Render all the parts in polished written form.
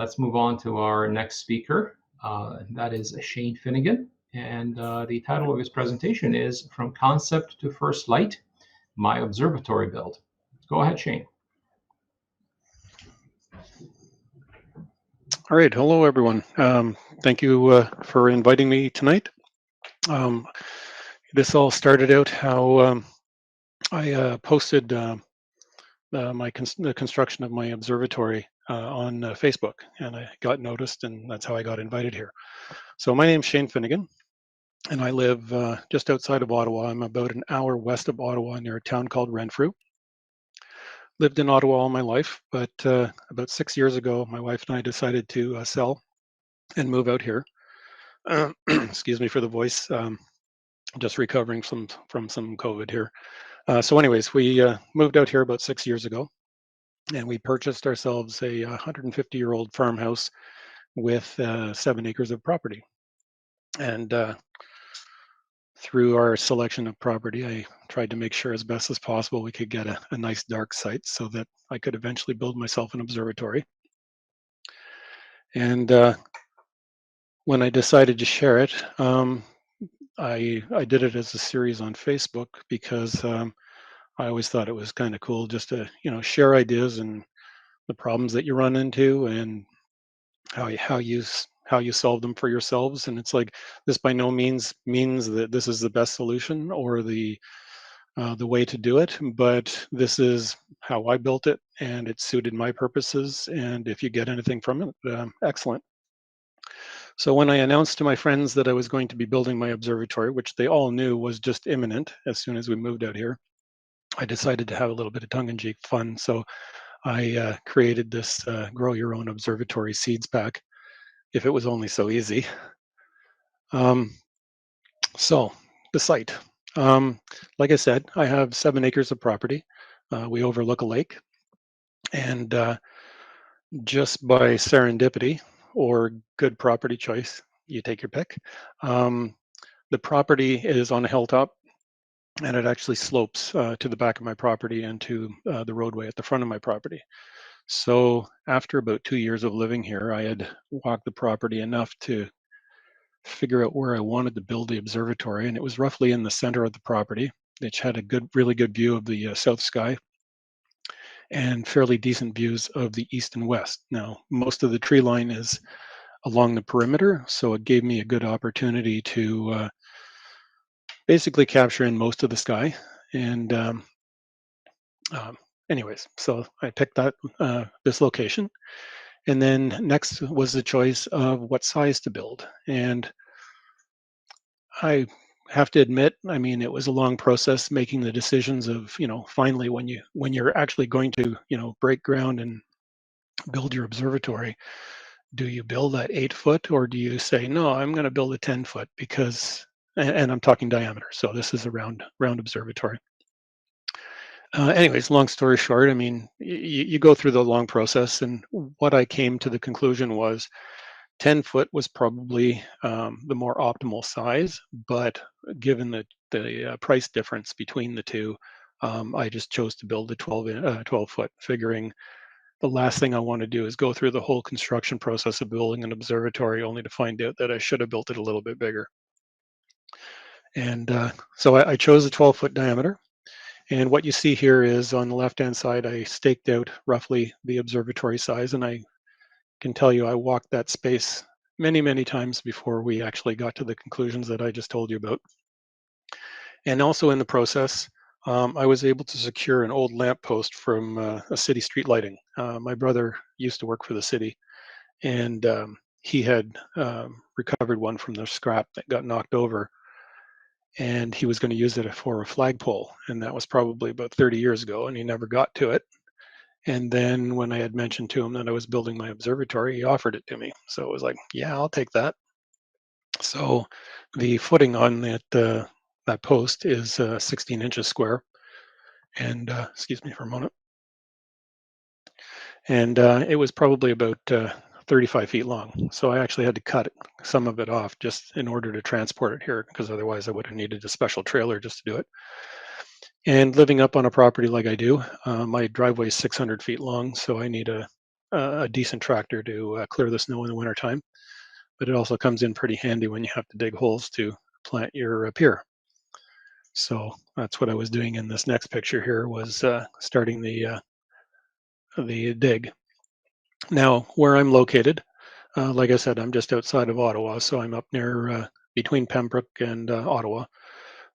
let's move on to our next speaker. That is Shane Finnigan. And the title of his presentation is From Concept to First Light, My Observatory Build. Go ahead, Shane. All right. Hello, everyone. Thank you for inviting me tonight. This all started out how I posted the construction of my observatory on Facebook, and I got noticed, and that's how I got invited here. So my name's Shane Finnigan, and I live just outside of Ottawa. I'm about an hour west of Ottawa near a town called Renfrew. Lived in Ottawa all my life, but about 6 years ago, my wife and I decided to sell and move out here. Excuse me for the voice. Just recovering from some COVID here. So anyways, we moved out here about 6 years ago, and we purchased ourselves a 150-year-old farmhouse with 7 acres of property. And through our selection of property, I tried to make sure as best as possible we could get a nice dark site so that I could eventually build myself an observatory. And when I decided to share it, I did it as a series on Facebook because I always thought it was kind of cool just to share ideas and the problems that you run into and how you solve them for yourselves. And it's like, this by no means means that this is the best solution or the way to do it, but this is how I built it, and it suited my purposes. And if you get anything from it, excellent. So when I announced to my friends that I was going to be building my observatory, which they all knew was just imminent as soon as we moved out here, I decided to have a little bit of tongue-in-cheek fun. So I created this Grow Your Own Observatory Seeds pack, if it was only so easy. So the site. Like I said, I have 7 acres of property. We overlook a lake. And just by serendipity or good property choice, you take your pick, the property is on a hilltop, and it actually slopes to the back of my property and to the roadway at the front of my property. So after about 2 years of living here, I had walked the property enough to figure out where I wanted to build the observatory, and it was roughly in the center of the property, which had a really good view of the south sky and fairly decent views of the east and west. Now, most of the tree line is along the perimeter, so it gave me a good opportunity to basically capture in most of the sky. And anyways, so I picked this location. And then next was the choice of what size to build. And I have to admit, I mean, it was a long process making the decisions of, finally when you're actually going to, break ground and build your observatory, do you build at 8 foot, or do you say, no, I'm going to build a 10 foot because, and I'm talking diameter. So this is a round observatory. Anyways, long story short, I mean, you go through the long process, and what I came to the conclusion was 10 foot was probably the more optimal size, but given the price difference between the two, I just chose to build a 12 foot, figuring the last thing I want to do is go through the whole construction process of building an observatory only to find out that I should have built it a little bit bigger. And so I chose a 12 foot diameter. And what you see here is on the left-hand side, I staked out roughly the observatory size, and I can tell you I walked that space many, many times before we actually got to the conclusions that I just told you about. And also in the process, I was able to secure an old lamppost from a city street lighting. My brother used to work for the city, and he had recovered one from the scrap that got knocked over, and he was going to use it for a flagpole. And that was probably about 30 years ago, and he never got to it. And then when I had mentioned to him that I was building my observatory, he offered it to me. So it was like, yeah, I'll take that. So the footing on that post is 16 inches square. And excuse me for a moment. And it was probably about 35 feet long. So I actually had to cut some of it off just in order to transport it here, because otherwise I would have needed a special trailer just to do it. And living up on a property like I do, my driveway is 600 feet long, so I need a a decent tractor to clear the snow in the wintertime, but it also comes in pretty handy when you have to dig holes to plant your pier. So that's what I was doing in this next picture here, was starting the dig. Now, where I'm located, like I said, I'm just outside of Ottawa, so I'm up near between Pembroke and Ottawa.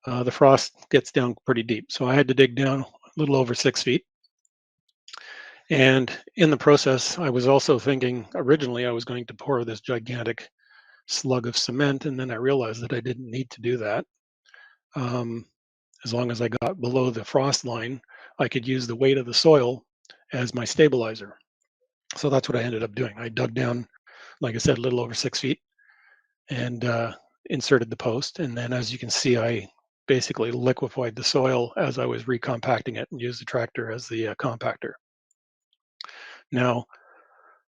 The frost gets down pretty deep, so I had to dig down a little over 6 feet. And in the process, I was also thinking originally I was going to pour this gigantic slug of cement, and then I realized that I didn't need to do that. Um, as long as I got below the frost line, I could use the weight of the soil as my stabilizer. So that's what I ended up doing. I dug down, like I said, a little over 6 feet, and inserted the post. And then, as you can see, I basically liquefied the soil as I was recompacting it and used the tractor as the compactor. Now,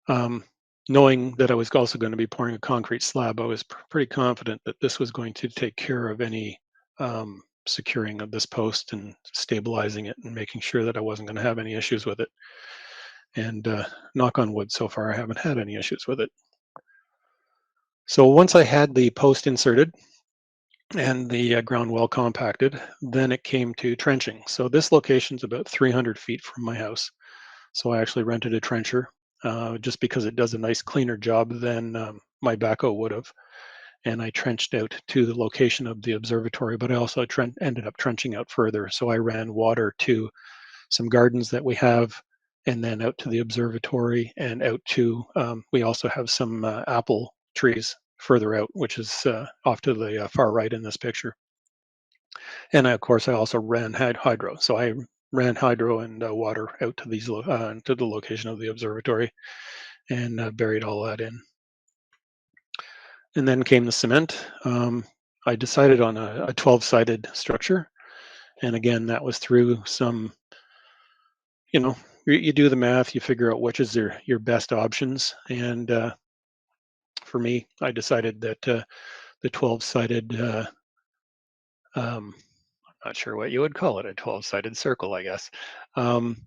um, knowing that I was also going to be pouring a concrete slab, I was pretty confident that this was going to take care of any securing of this post and stabilizing it and making sure that I wasn't going to have any issues with it. And knock on wood, so far I haven't had any issues with it. So once I had the post inserted and the ground well compacted, then it came to trenching. So this location's about 300 feet from my house. So I actually rented a trencher just because it does a nice cleaner job than my backhoe would have. And I trenched out to the location of the observatory, but I also ended up trenching out further. So I ran water to some gardens that we have, and then out to the observatory, and out to, we also have some apple trees further out, which is off to the far right in this picture. And of course, I also ran hydro. So I ran hydro and water out to to the location of the observatory, and buried all that in. And then came the cement. I decided on a 12-sided structure, and again, that was through some, you know, you do the math, you figure out which is your best options, and for me, I decided that the 12-sided, I'm not sure what you would call it, a 12-sided circle, I guess. Um,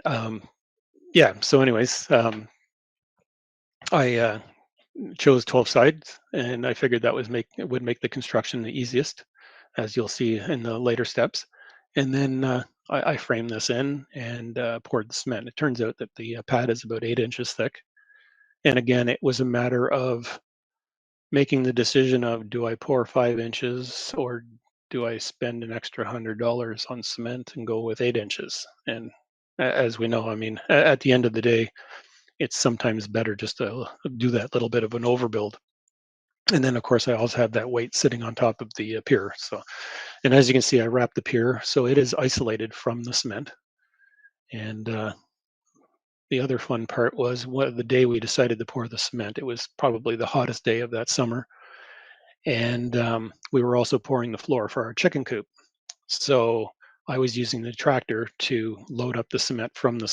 um, yeah. So, anyways, I chose 12 sides, and I figured that would make the construction the easiest, as you'll see in the later steps. And then I framed this in and poured the cement. It turns out that the pad is about 8 inches thick. And again, it was a matter of making the decision of, do I pour 5 inches, or do I spend an extra $100 on cement and go with 8 inches? And as we know, I mean, at the end of the day, it's sometimes better just to do that little bit of an overbuild. And then, of course, I also have that weight sitting on top of the pier. So, and as you can see, I wrapped the pier so it is isolated from the cement. And the other fun part was the day we decided to pour the cement. It was probably the hottest day of that summer, and we were also pouring the floor for our chicken coop. So I was using the tractor to load up the cement from the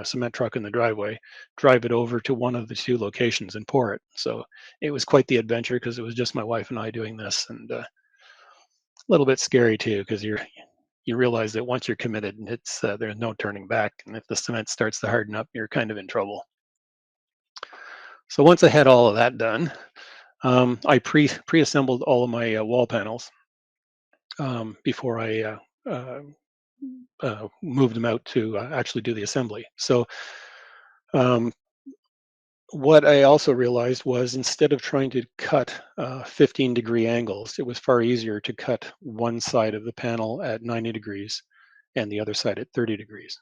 cement truck in the driveway, drive it over to one of the two locations, and pour it. So it was quite the adventure, because it was just my wife and I doing this, and a little bit scary too, because you realize that once you're committed, it's there's no turning back, and if the cement starts to harden up, you're kind of in trouble. So once I had all of that done, I pre-assembled all of my wall panels before I moved them out to actually do the assembly. So um, what I also realized was, instead of trying to cut 15-degree angles, it was far easier to cut one side of the panel at 90 degrees and the other side at 30 degrees.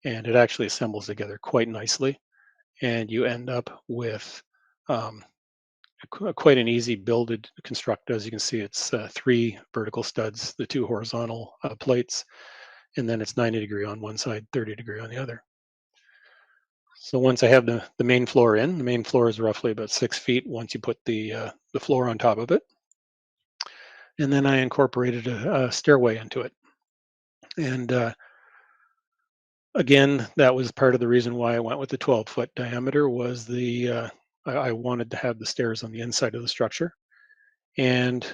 And it actually assembles together quite nicely. And you end up with um, quite an easy build to construct. As you can see, it's 3 vertical studs, the 2 horizontal plates, and then it's 90 degree on one side, 30 degree on the other. So once I have the main floor in, the main floor is roughly about 6 feet once you put the floor on top of it. And then I incorporated a stairway into it. And again, that was part of the reason why I went with the 12-foot diameter, was I wanted to have the stairs on the inside of the structure. And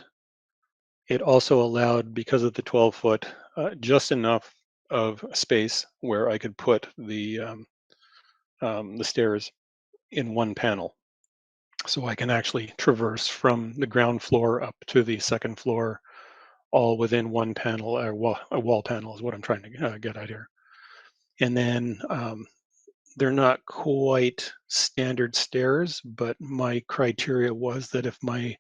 it also allowed, because of the 12-foot, just enough of space where I could put the stairs in one panel. So I can actually traverse from the ground floor up to the second floor, all within one panel, or a wall panel is what I'm trying to get at here. And then they're not quite standard stairs, but my criteria was that if my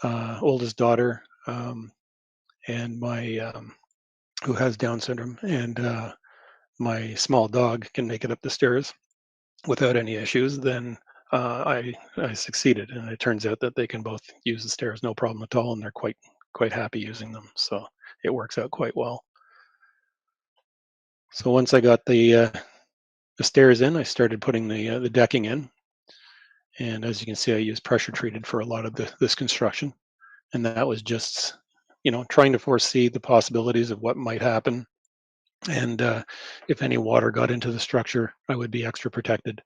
oldest daughter and my who has Down syndrome and my small dog can make it up the stairs without any issues, then I succeeded, and it turns out that they can both use the stairs no problem at all, and they're quite happy using them. So it works out quite well. So once I got the stairs in, I started putting the decking in, and as you can see, I used pressure treated for a lot of this construction, and that was just trying to foresee the possibilities of what might happen, and if any water got into the structure, I would be extra protected.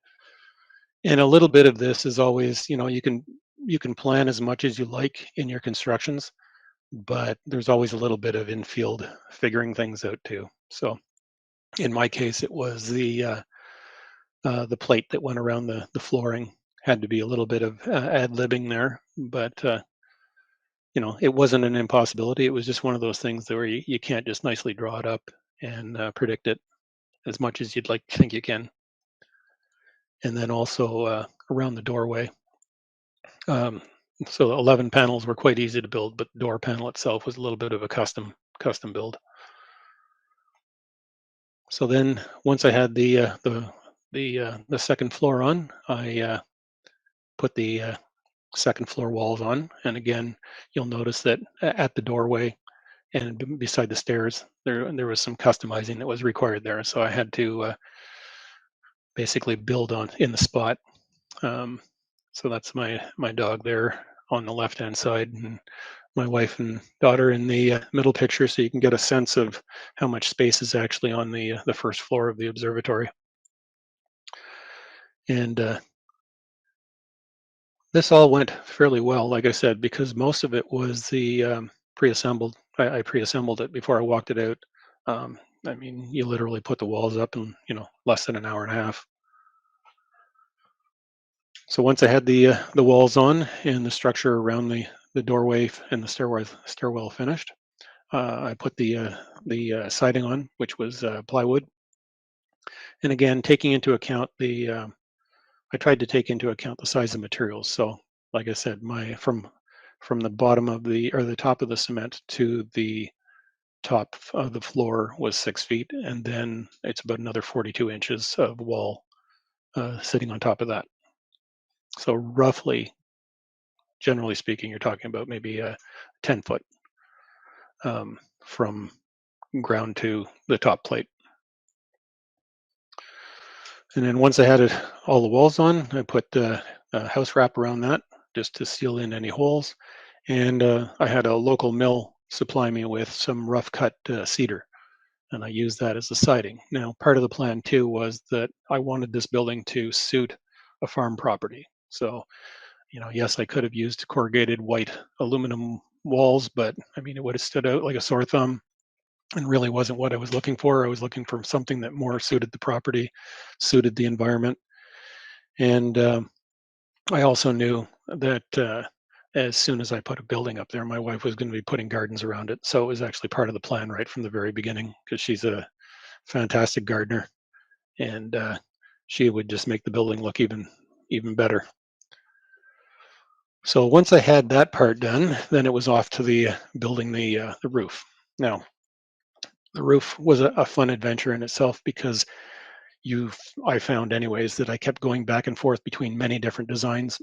And a little bit of this is always, you can plan as much as you like in your constructions, but there's always a little bit of infield figuring things out too. So in my case, it was the plate that went around the flooring had to be a little bit of ad-libbing there, but it wasn't an impossibility. It was just one of those things where you can't just nicely draw it up and predict it as much as you'd like to think you can. And then also around the doorway. So 11 panels were quite easy to build, but the door panel itself was a little bit of a custom build. So then once I had the second floor on, I put the second floor walls on, and again, you'll notice that at the doorway and beside the stairs, there was some customizing that was required there. So I had to basically build on in the spot. So that's my dog there on the left hand side, and my wife and daughter in the middle picture, so you can get a sense of how much space is actually on the first floor of the observatory. And this all went fairly well, like I said, because most of it was the pre-assembled. I pre-assembled it before I walked it out. I mean, you literally put the walls up in less than an hour and a half. So once I had the walls on and the structure around the doorway and the stairwell finished, I put the siding on, which was plywood. And again, taking into account I tried to take into account the size of materials. So, like I said, from the bottom of the top of the cement to the top of the floor was 6 feet, and then it's about another 42 inches of wall sitting on top of that. So roughly, generally speaking, you're talking about maybe 10 foot from ground to the top plate. And then once I had all the walls on, I put a house wrap around that just to seal in any holes. And I had a local mill supply me with some rough cut cedar, and I used that as the siding. Now, part of the plan too was that I wanted this building to suit a farm property. So, yes, I could have used corrugated white aluminum walls, but I mean, it would have stood out like a sore thumb and really wasn't what I was looking for. I was looking for something that more suited the property, suited the environment. And I also knew that as soon as I put a building up there, my wife was going to be putting gardens around it. So it was actually part of the plan right from the very beginning, because she's a fantastic gardener, and she would just make the building look even better. So once I had that part done, then it was off to the building the roof. Now, the roof was a fun adventure in itself, because I found anyways that I kept going back and forth between many different designs.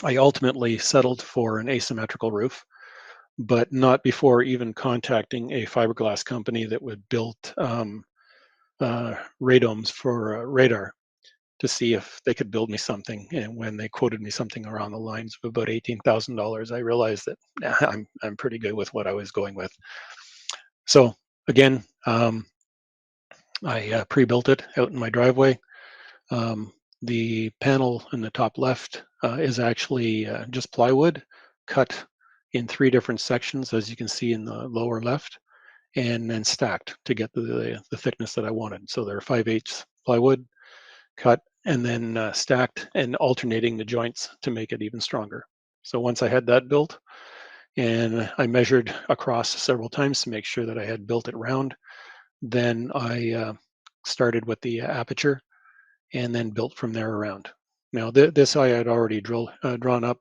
I ultimately settled for an asymmetrical roof, but not before even contacting a fiberglass company that would build radomes for radar to see if they could build me something. And when they quoted me something around the lines of about $18,000, I realized that I'm pretty good with what I was going with. So again, I pre-built it out in my driveway. The panel in the top left is actually just plywood cut in 3 different sections, as you can see in the lower left, and then stacked to get the thickness that I wanted. So they're 5/8 plywood, cut and then stacked and alternating the joints to make it even stronger. So once I had that built, and I measured across several times to make sure that I had built it round, then I started with the aperture and then built from there around. Now this I had already drawn up.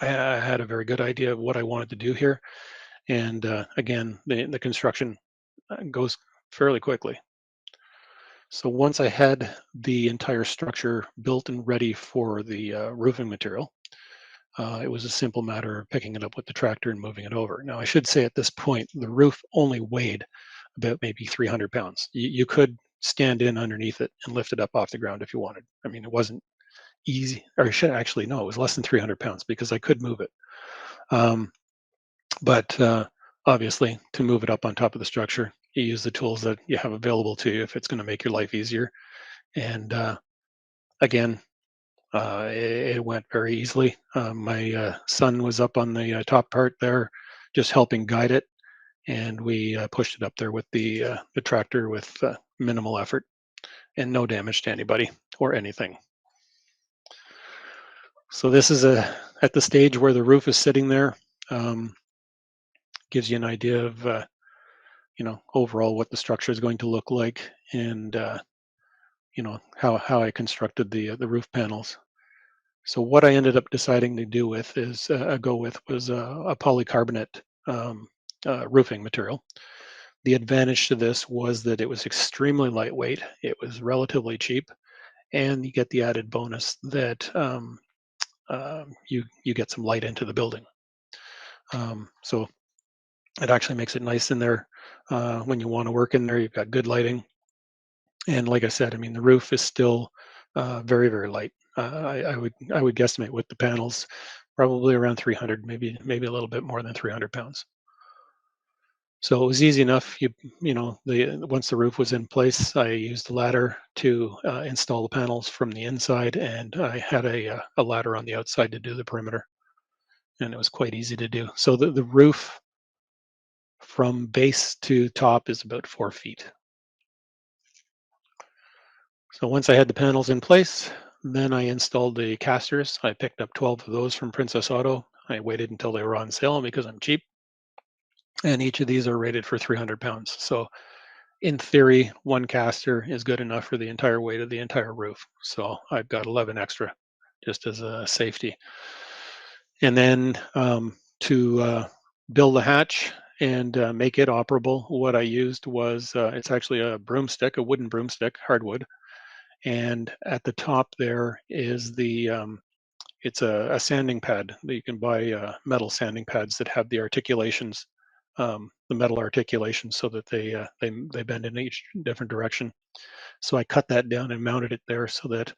I had a very good idea of what I wanted to do here, and again, the construction goes fairly quickly. So once I had the entire structure built and ready for the roofing material, it was a simple matter of picking it up with the tractor and moving it over. Now, I should say at this point, the roof only weighed about maybe 300 pounds. You could stand in underneath it and lift it up off the ground if you wanted. I mean, it wasn't easy, or I should actually, no, it was less than 300 pounds because I could move it. Um, but obviously, to move it up on top of the structure, you use the tools that you have available to you if it's going to make your life easier. And again, it went very easily. My son was up on the top part there, just helping guide it, and we pushed it up there with the tractor with minimal effort and no damage to anybody or anything. So this is at the stage where the roof is sitting there. Um, Gives you an idea of overall what the structure is going to look like, and how I constructed the roof panels. So what I ended up deciding to do with is go with was a polycarbonate roofing material. The advantage to this was that it was extremely lightweight. It was relatively cheap, and you get the added bonus that you get some light into the building. So it actually makes it nice in there when you want to work in there. You've got good lighting, and like I said, I mean the roof is still very very light. I would guesstimate with the panels probably around 300, maybe a little bit more than 300 pounds. So it was easy enough. The once the roof was in place, I used the ladder to install the panels from the inside, and I had a ladder on the outside to do the perimeter, and it was quite easy to do. So the roof from base to top is about 4 feet. So once I had the panels in place, then I installed the casters. I picked up 12 of those from Princess Auto. I waited until they were on sale because I'm cheap, and each of these are rated for 300 pounds. So in theory, one caster is good enough for the entire weight of the entire roof. So I've got 11 extra just as a safety. And then to build the hatch and make it operable, what I used was it's actually a broomstick, a wooden broomstick, hardwood. And at the top there is it's a sanding pad that you can buy metal sanding pads that have the articulations, the metal articulations, so that they bend in each different direction. So I cut that down and mounted it there so that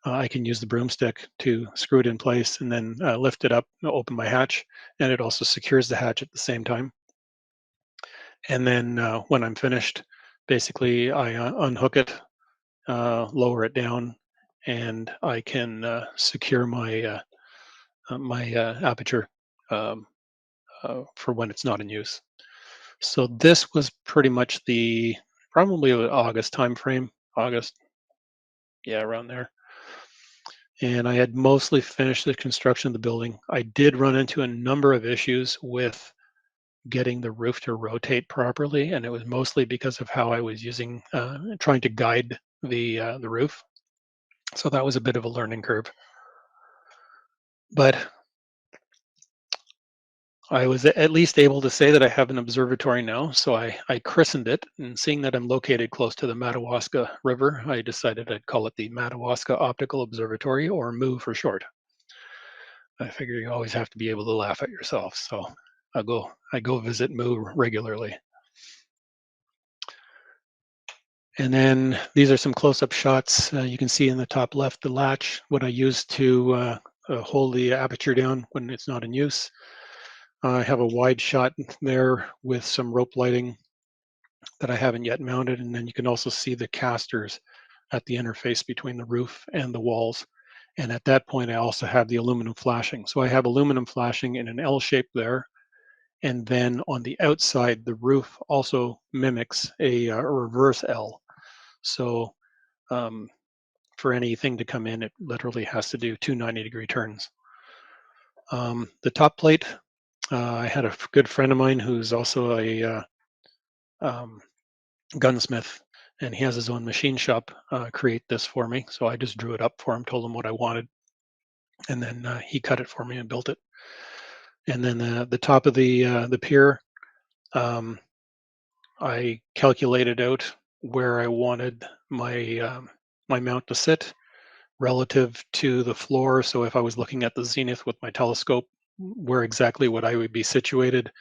I can use the broomstick to screw it in place and then lift it up, open my hatch, and it also secures the hatch at the same time. And then when I'm finished, basically I unhook it, lower it down, and I can secure my aperture um, for when it's not in use. So this was pretty much the probably August time frame, August, yeah, around there. And I had mostly finished the construction of the building. I did run into a number of issues with getting the roof to rotate properly, and it was mostly because of how I was trying to guide the roof. So that was a bit of a learning curve. But I was at least able to say that I have an observatory now. So I christened it, and seeing that I'm located close to the Madawaska River, I decided I'd call it the Madawaska Optical Observatory, or MOO for short. I figure you always have to be able to laugh at yourself. So I go visit MOO regularly. And then these are some close-up shots. You can see in the top left the latch, what I use to hold the aperture down when it's not in use. I have a wide shot there with some rope lighting that I haven't yet mounted. And then you can also see the casters at the interface between the roof and the walls. And at that point, I also have the aluminum flashing. So I have aluminum flashing in an L shape there. And then on the outside, the roof also mimics a reverse L. So for anything to come in, it literally has to do two 90-degree turns. The top plate, I had a good friend of mine who's also a um, gunsmith, and he has his own machine shop create this for me. So I just drew it up for him, told him what I wanted, and then he cut it for me and built it. And then the top of the pier, um, I calculated out where I wanted my mount to sit relative to the floor. So if I was looking at the zenith with my telescope, where exactly would I would be situated.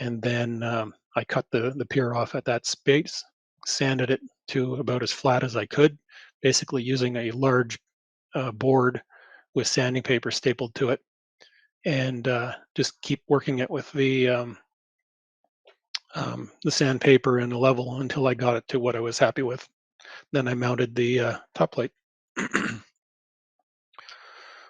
And then I cut the pier off at that space, sanded it to about as flat as I could, basically using a large board with sanding paper stapled to it, and just keep working it with the sandpaper and the level until I got it to what I was happy with. Then I mounted the top plate.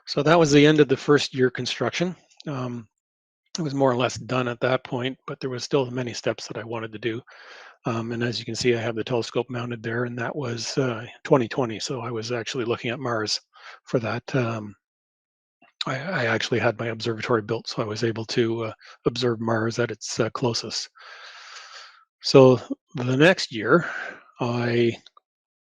So that was the end of the first year construction. It was more or less done at that point, but there was still many steps that I wanted to do. And as you can see, I have the telescope mounted there, and that was 2020. So I was actually looking at Mars for that. I actually had my observatory built, so I was able to observe Mars at its closest. So the next year, I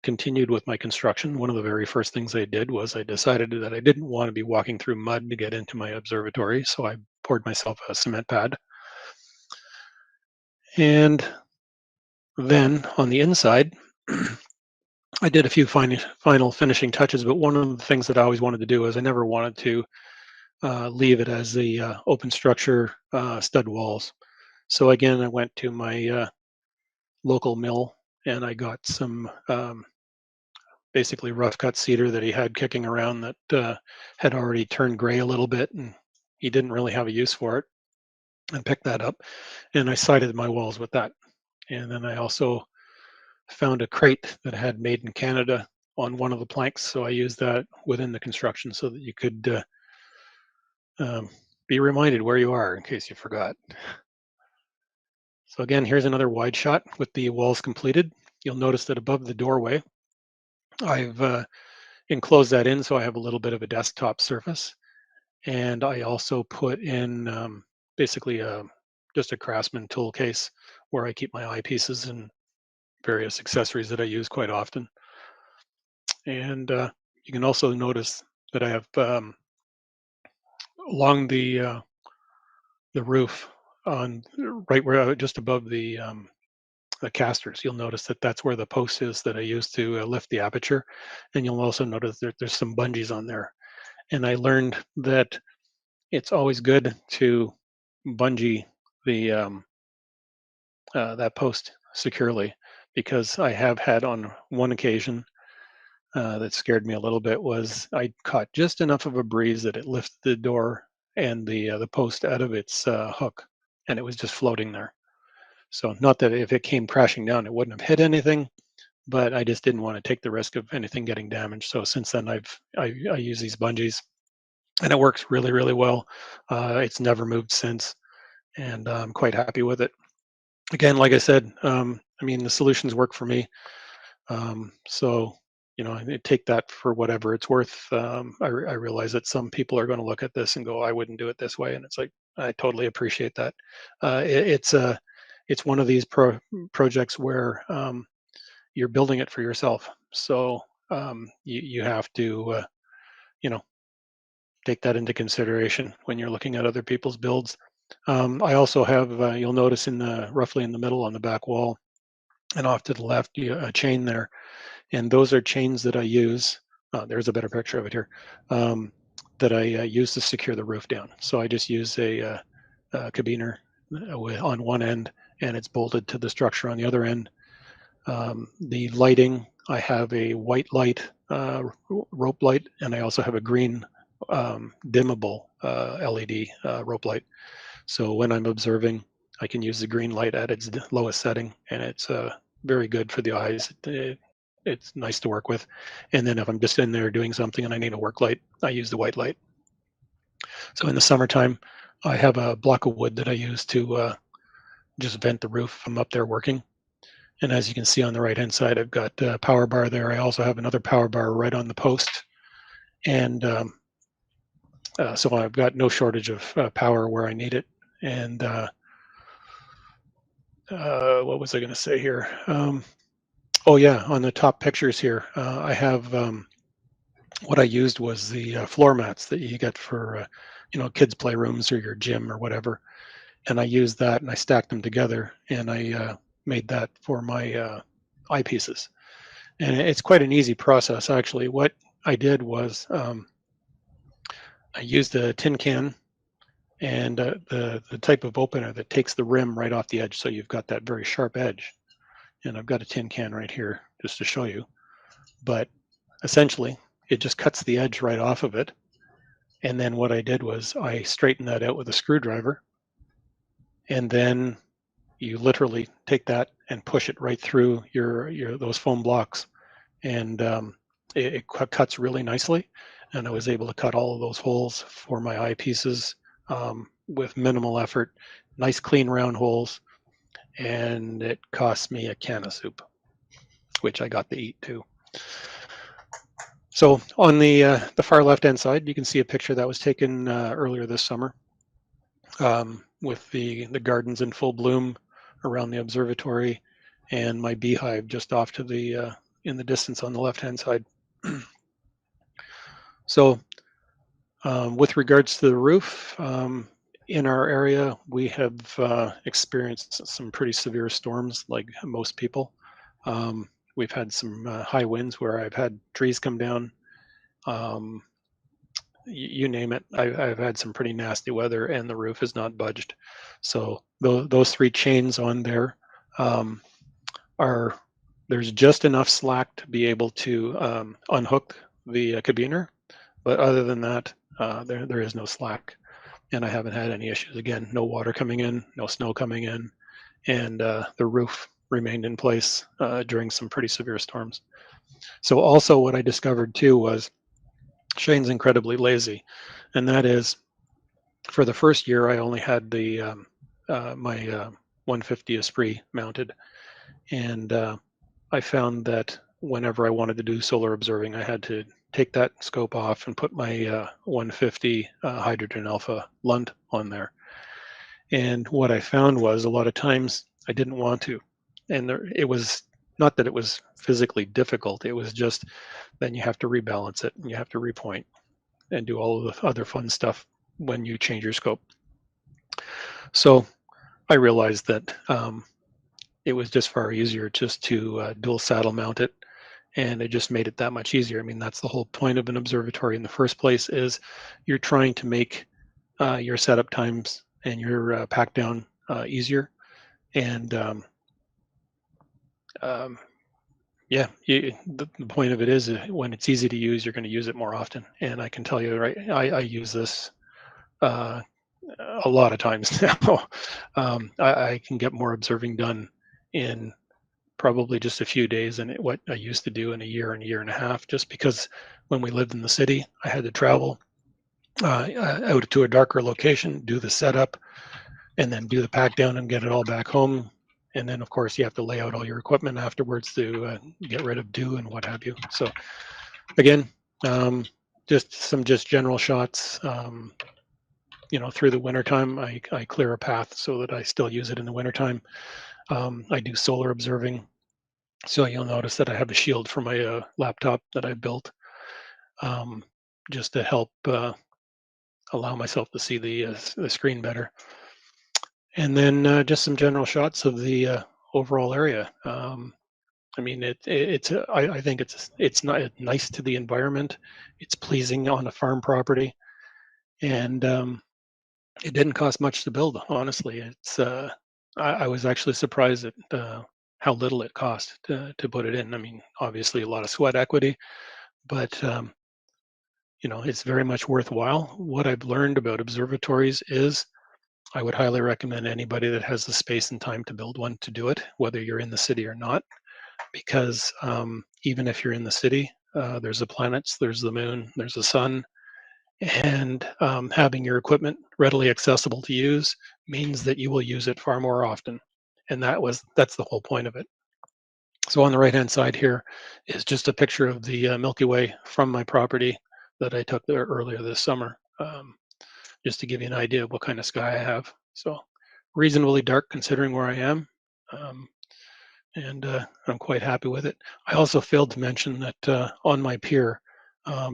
continued with my construction. One of the very first things I did was I decided that I didn't want to be walking through mud to get into my observatory, so I poured myself a cement pad. And then on the inside, I did a few final finishing touches, but one of the things that I always wanted to do is I never wanted to leave it as the open structure stud walls. So again, I went to my local mill and I got some basically rough cut cedar that he had kicking around that had already turned gray a little bit, and he didn't really have a use for it, and picked that up, and I sided my walls with that. And then I also found a crate that had made in Canada on one of the planks, so I used that within the construction so that you could be reminded where you are in case you forgot. So again, here's another wide shot with the walls completed. You'll notice that above the doorway, I've enclosed that in so I have a little bit of a desktop surface. And I also put in basically just a Craftsman tool case where I keep my eyepieces and various accessories that I use quite often. And you can also notice that I have along the roof on right where just above the casters. You'll notice that that's where the post is that I use to lift the aperture, and you'll also notice that there's some bungees on there. And I learned that it's always good to bungee the that post securely, because I have had on one occasion that scared me a little bit was I caught just enough of a breeze that it lifted the door and the post out of its hook, and it was just floating there. So not that if it came crashing down, it wouldn't have hit anything, but I just didn't want to take the risk of anything getting damaged. So since then, I use these bungees, and it works really, really well. It's never moved since, and I'm quite happy with it. Again, like I said, I mean, the solutions work for me. So, you know, I take that for whatever it's worth. I realize that some people are going to look at this and go, "I wouldn't do it this way," and it's like I totally appreciate that. It's one of these projects where you're building it for yourself, so you have to you know, take that into consideration when you're looking at other people's builds. I also have, you'll notice in the roughly in the middle on the back wall and off to the left, a chain there. And those are chains that I use. There's a better picture of it here, that I use to secure the roof down. So I just use a cabiner on one end, and it's bolted to the structure on the other end. The lighting, I have a white light, rope light, and I also have a green dimmable LED rope light. So when I'm observing, I can use the green light at its lowest setting, and it's very good for the eyes. It's nice to work with. And then if I'm just in there doing something and I need a work light, I use the white light. So in the summertime, I have a block of wood that I use to just vent the roof if I'm up there working. And as you can see on the right-hand side, I've got a power bar there. I also have another power bar right on the post. And so I've got no shortage of power where I need it. And what was I going to say here? Oh yeah, on the top pictures here, I have what I used was the floor mats that you get for kids' playrooms or your gym or whatever. And I used that and I stacked them together, and I made that for my eyepieces. And it's quite an easy process, actually. What I did was I used a tin can and the type of opener that takes the rim right off the edge, so you've got that very sharp edge. And I've got a tin can right here just to show you. But essentially, it just cuts the edge right off of it. And then what I did was I straightened that out with a screwdriver, and then you literally take that and push it right through your those foam blocks, and it cuts really nicely. And I was able to cut all of those holes for my eyepieces with minimal effort, nice clean round holes, and it cost me a can of soup, which I got to eat too. So on the far left-hand side, you can see a picture that was taken earlier this summer with the gardens in full bloom around the observatory, and my beehive just off to the in the distance on the left-hand side. So with regards to the roof, in our area, we have experienced some pretty severe storms like most people. We've had some high winds where I've had trees come down. You name it. I've had some pretty nasty weather, and the roof has not budged. So those three chains on there are there's just enough slack to be able to unhook the cabiner, but other than that, there is no slack, and I haven't had any issues. Again, no water coming in, no snow coming in, and the roof remained in place during some pretty severe storms. So also what I discovered too was Shane's incredibly lazy, and that is for the first year I only had the my 150 Esprit mounted, and I found that whenever I wanted to do solar observing, I had to take that scope off and put my 150 hydrogen alpha Lunt on there. And what I found was a lot of times I didn't want to, and it was not that it was physically difficult. It was just then you have to rebalance it and you have to repoint and do all of the other fun stuff when you change your scope. So I realized that it was just far easier just to dual saddle mount it, and it just made it that much easier. I mean, that's the whole point of an observatory in the first place, is you're trying to make your setup times and your pack down easier. And yeah, the point of it is when it's easy to use, you're going to use it more often. And I can tell you, right, I use this a lot of times now. I can get more observing done in probably just a few days than what I used to do in a year and a half, just because when we lived in the city, I had to travel out to a darker location, do the setup, and then do the pack down and get it all back home. And then, of course, you have to lay out all your equipment afterwards to get rid of dew and what have you. So, again, just some general shots. Through the wintertime, I clear a path so that I still use it in the wintertime. I do solar observing. So you'll notice that I have a shield for my laptop that I built just to help allow myself to see the screen better. And then just some general shots of the overall area. I mean, I think it's not nice to the environment. It's pleasing on a farm property, and it didn't cost much to build. Honestly, I was actually surprised at how little it cost to put it in. I mean, obviously a lot of sweat equity, but it's very much worthwhile. What I've learned about observatories is I would highly recommend anybody that has the space and time to build one to do it, whether you're in the city or not, because even if you're in the city, there's the planets, there's the moon, there's the sun, and having your equipment readily accessible to use means that you will use it far more often. And that's the whole point of it. So on the right-hand side here is just a picture of the Milky Way from my property that I took there earlier this summer, just to give you an idea of what kind of sky I have. So reasonably dark considering where I am, um, and I'm quite happy with it. I also failed to mention that on my pier,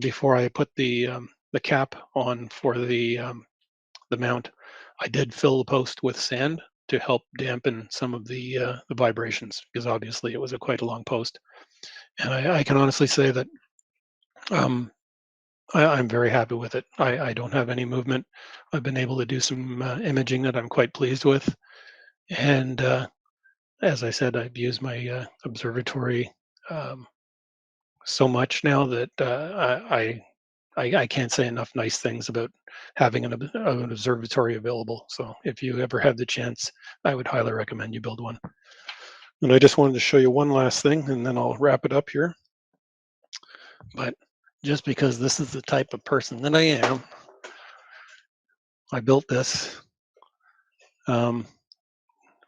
before I put the cap on for the mount, I did fill the post with sand to help dampen some of the vibrations, because obviously it was quite a long post. And I can honestly say that um, I'm very happy with it. I don't have any movement. I've been able to do some imaging that I'm quite pleased with. And as I said, I've used my observatory um, so much now that I can't say enough nice things about having an observatory available. So if you ever have the chance, I would highly recommend you build one. And I just wanted to show you one last thing, and then I'll wrap it up here. But just because this is the type of person that I am, I built this um,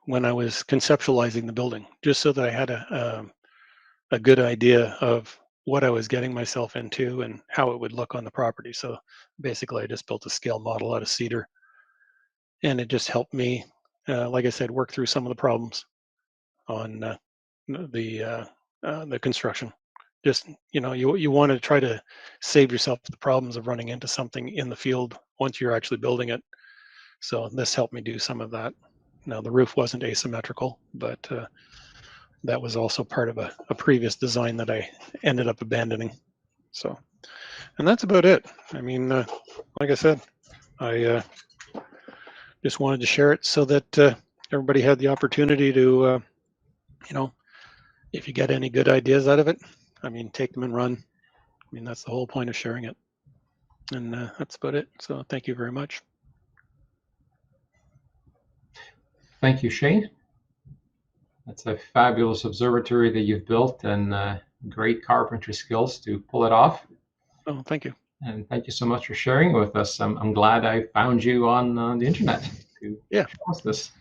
when I was conceptualizing the building, just so that I had a good idea of what I was getting myself into and how it would look on the property. So basically, I just built a scale model out of cedar, and it just helped me, like I said, work through some of the problems on the the construction. Just you want to try to save yourself the problems of running into something in the field once you're actually building it. So this helped me do some of that. Now the roof wasn't asymmetrical, but that was also part of a previous design that I ended up abandoning. So, and that's about it. I mean, like I said, I just wanted to share it so that everybody had the opportunity to, you know, if you get any good ideas out of it, I mean, take them and run. I mean, that's the whole point of sharing it. And that's about it. So thank you very much. Thank you, Shane. That's a fabulous observatory that you've built, and great carpentry skills to pull it off. Oh, thank you. And thank you so much for sharing it with us. I'm glad I found you on the internet to Yeah. show us this.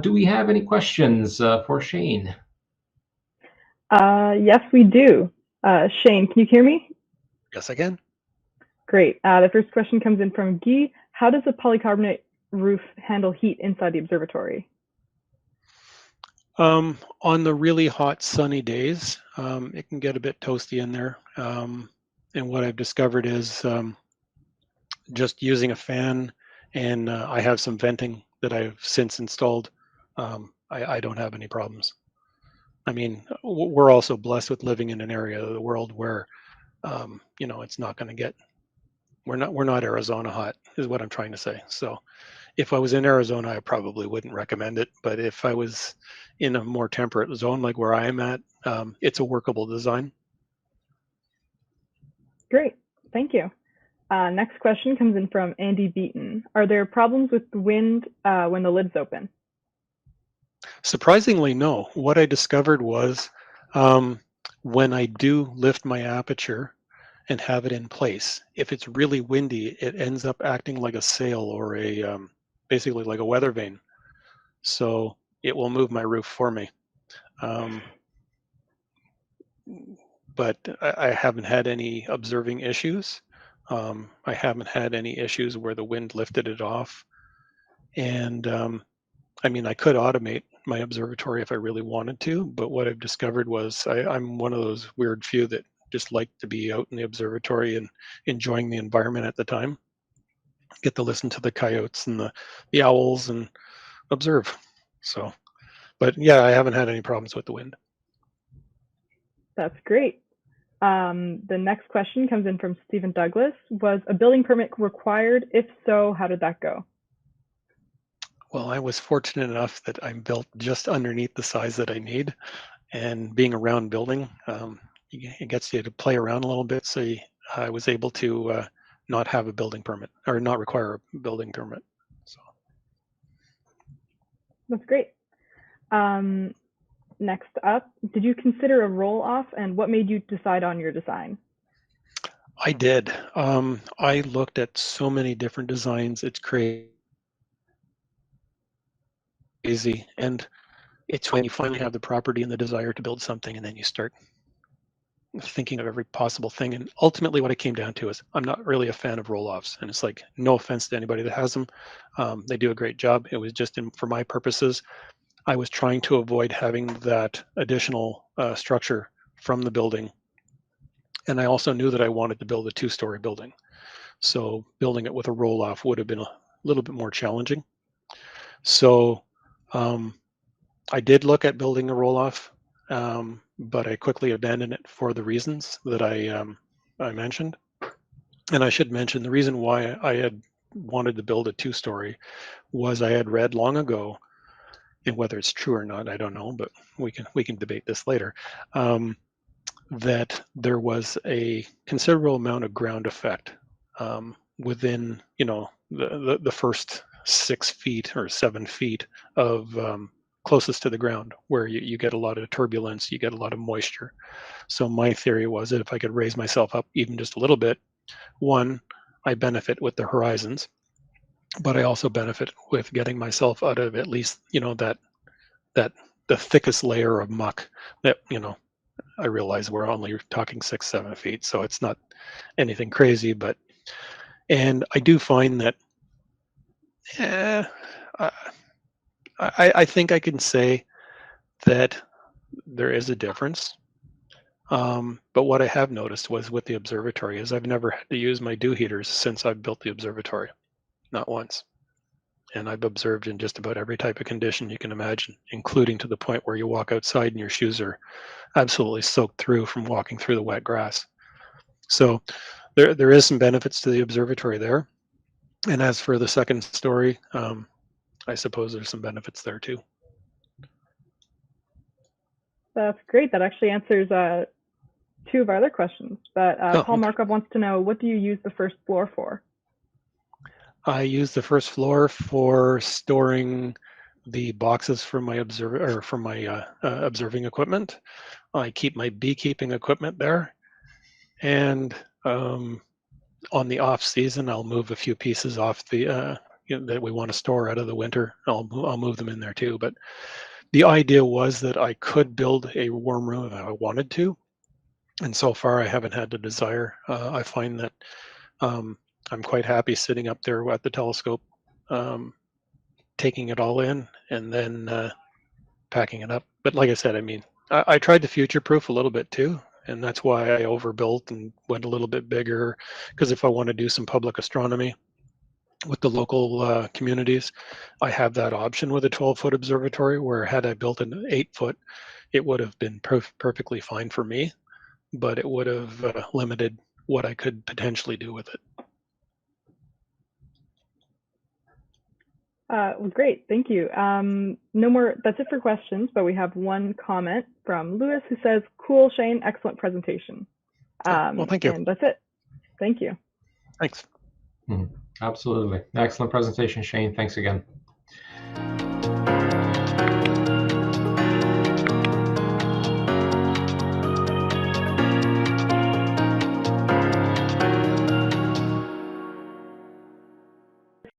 Do we have any questions for Shane? Yes, we do. Shane, can you hear me? Yes, I can. Great. The first question comes in from Guy. How does a polycarbonate roof handle heat inside the observatory? On the really hot sunny days, it can get a bit toasty in there. And what I've discovered is just using a fan, and I have some venting that I've since installed. I don't have any problems. I mean, we're also blessed with living in an area of the world where, it's not going to get. We're not Arizona hot, is what I'm trying to say. So, if I was in Arizona, I probably wouldn't recommend it. But if I was in a more temperate zone like where I am at, it's a workable design. Great. Thank you. Next question comes in from Andy Beaton. Are there problems with the wind when the lid's open? Surprisingly, no. What I discovered was when I do lift my aperture and have it in place, if it's really windy, it ends up acting like a sail or basically like a weather vane. So it will move my roof for me. But I haven't had any observing issues. I haven't had any issues where the wind lifted it off. And I mean, I could automate my observatory if I really wanted to, but what I've discovered was I'm one of those weird few that just like to be out in the observatory and enjoying the environment at the time. Get to listen to the coyotes and the owls and observe. So, but yeah, I haven't had any problems with the wind. That's great. The next question comes in from Stephen Douglas. Was a building permit required? If so, how did that go? Well, I was fortunate enough that I'm built just underneath the size that I need, and being a round building, it gets you to play around a little bit. So I was able to not have a building permit or not require a building permit. So That's great. Next up, did you consider a roll-off, and what made you decide on your design? I did. I looked at so many different designs. It's crazy, and it's when you finally have the property and the desire to build something, and then you start thinking of every possible thing. And ultimately what it came down to is I'm not really a fan of roll-offs. And it's like, no offense to anybody that has them. They do a great job. It was just for my purposes, I was trying to avoid having that additional structure from the building. And I also knew that I wanted to build a 2-story building. So building it with a roll-off would have been a little bit more challenging. So I did look at building a roll-off, but I quickly abandoned it for the reasons that I mentioned. And I should mention the reason why I had wanted to build a 2-story was I had read long ago, and whether it's true or not, I don't know, but we can debate this later, that there was a considerable amount of ground effect within, the first 6 feet or 7 feet of closest to the ground, where you get a lot of turbulence, you get a lot of moisture. So my theory was that if I could raise myself up even just a little bit, one, I benefit with the horizons, but I also benefit with getting myself out of at least, that the thickest layer of muck that, I realize we're only talking 6-7 feet, so it's not anything crazy, and I do find that I think I can say that there is a difference. But what I have noticed was with the observatory is I've never had to use my dew heaters since I've built the observatory, not once. And I've observed in just about every type of condition you can imagine, including to the point where you walk outside and your shoes are absolutely soaked through from walking through the wet grass. So there is some benefits to the observatory there. And as for the second story, I suppose there's some benefits there too. That's great. That actually answers 2 of our other questions. But Paul Markov wants to know, what do you use the first floor for? I use the first floor for storing the boxes from my observing equipment. I keep my beekeeping equipment there, and on the off season, I'll move a few pieces off the that we want to store out of the winter. I'll move them in there too. But the idea was that I could build a warm room if I wanted to, and so far I haven't had the desire. I find that I'm quite happy sitting up there at the telescope, taking it all in, and then packing it up. But like I said, I tried to future-proof a little bit too, and that's why I overbuilt and went a little bit bigger, because if I want to do some public astronomy with the local communities, I have that option with a 12-foot observatory, where had I built an 8-foot, it would have been perfectly fine for me, but it would have limited what I could potentially do with it. Well, great, thank you. No more, that's it for questions, but we have one comment from Lewis who says, "Cool, Shane, excellent presentation." Well, thank you. And that's it. Thank you. Thanks. Absolutely. Excellent presentation, Shane. Thanks again.